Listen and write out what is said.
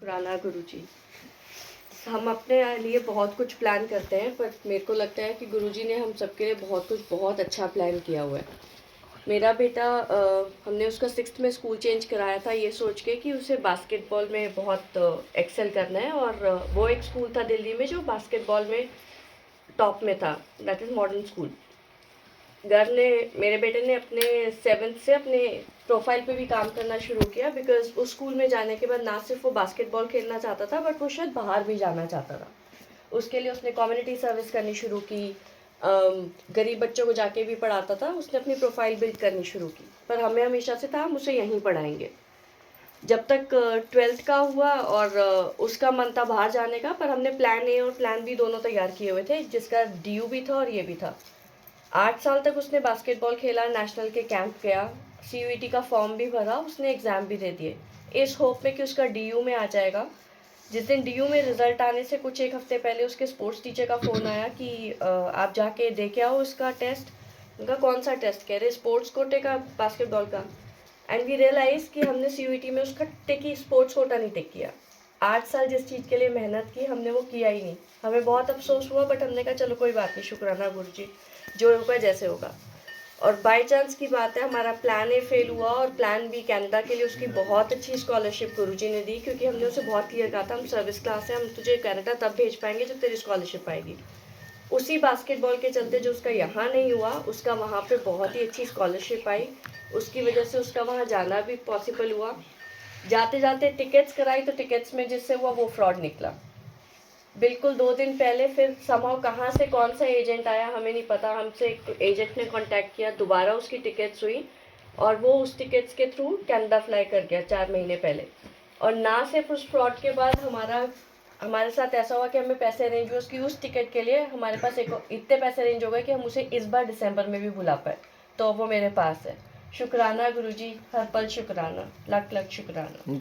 शुक्राना गुरुजी। हम अपने लिए बहुत कुछ प्लान करते हैं, बट मेरे को लगता है कि गुरुजी ने हम सबके लिए बहुत अच्छा प्लान किया हुआ है। मेरा बेटा हमने उसका 6th में स्कूल चेंज कराया था ये सोच के कि उसे बास्केटबॉल में बहुत एक्सेल करना है, और वो एक स्कूल था दिल्ली में जो बास्केटबॉल में टॉप में था, दैट इज़ मॉडर्न स्कूल। घर ने मेरे बेटे ने अपने 7th से अपने प्रोफाइल पे भी काम करना शुरू किया, बिकॉज उस स्कूल में जाने के बाद ना सिर्फ वो बास्केटबॉल खेलना चाहता था, बट वो शायद बाहर भी जाना चाहता था। उसके लिए उसने कम्युनिटी सर्विस करनी शुरू की, गरीब बच्चों को जाके भी पढ़ाता था। उसने अपनी प्रोफाइल बिल्ड करनी शुरू की, पर हमें हमेशा से था हम उसे यहीं पढ़ाएंगे। जब तक 12th का हुआ और उसका मन था बाहर जाने का, पर हमने प्लान ए और प्लान बी दोनों तैयार किए हुए थे, जिसका DU भी था और ये भी था। 8 साल तक उसने बास्केटबॉल खेला, नेशनल के कैंप गया, CUET का फॉर्म भी भरा, उसने एग्ज़ाम भी दे दिए, इस होप में कि उसका DU में आ जाएगा। जिस दिन DU में रिजल्ट आने से कुछ एक हफ्ते पहले उसके स्पोर्ट्स टीचर का फ़ोन आया कि आप जाके दे के आओ उसका टेस्ट। उनका कौन सा टेस्ट? कह रहे स्पोर्ट्स कोटे का, बास्केटबॉल का। एंड वी रियलाइज़ कि हमने CUET में उसका टिक ही स्पोर्ट्स कोटा नहीं टिक किया। 8 साल जिस चीज़ के लिए मेहनत की हमने वो किया ही नहीं। हमें बहुत अफसोस हुआ, बट हमने कहा चलो कोई बात नहीं, शुक्राना गुरुजी, जो होगा जैसे होगा। और बाय चांस की बात है, हमारा प्लान ए फेल हुआ और प्लान बी कनाडा के लिए उसकी बहुत अच्छी स्कॉलरशिप गुरुजी ने दी, क्योंकि हमने उसे बहुत क्लियर कहा था हम सर्विस क्लास है, हम तुझे कनाडा तब भेज पाएंगे जब तेरी स्कॉलरशिप आएगी। उसी बास्केटबॉल के चलते जो उसका यहाँ नहीं हुआ, उसका वहाँ पे बहुत ही अच्छी स्कॉलरशिप आई, उसकी वजह से उसका वहाँ जाना भी पॉसिबल हुआ। जाते जाते टिकट्स कराई तो टिकट्स में जिससे हुआ वो फ्रॉड निकला। बिल्कुल 2 दिन पहले फिर समहाउ कहाँ से कौन सा एजेंट आया हमें नहीं पता, हमसे एक एजेंट ने कांटेक्ट किया, दोबारा उसकी टिकट्स हुई और वो उस टिकट्स के थ्रू कनाडा फ्लाई कर गया 4 महीने पहले। और ना सिर्फ उस फ्रॉड के बाद हमारे साथ ऐसा हुआ कि हमें पैसे अरेंज हुए उसकी उस टिकट के लिए, हमारे पास एक इतने पैसे अरेंज हो गए कि हम उसे इस बार दिसंबर में भी बुला पाए, तो वो मेरे पास है। शुक्राना गुरुजी, हर पल शुक्राना, लख लख शुक्राना।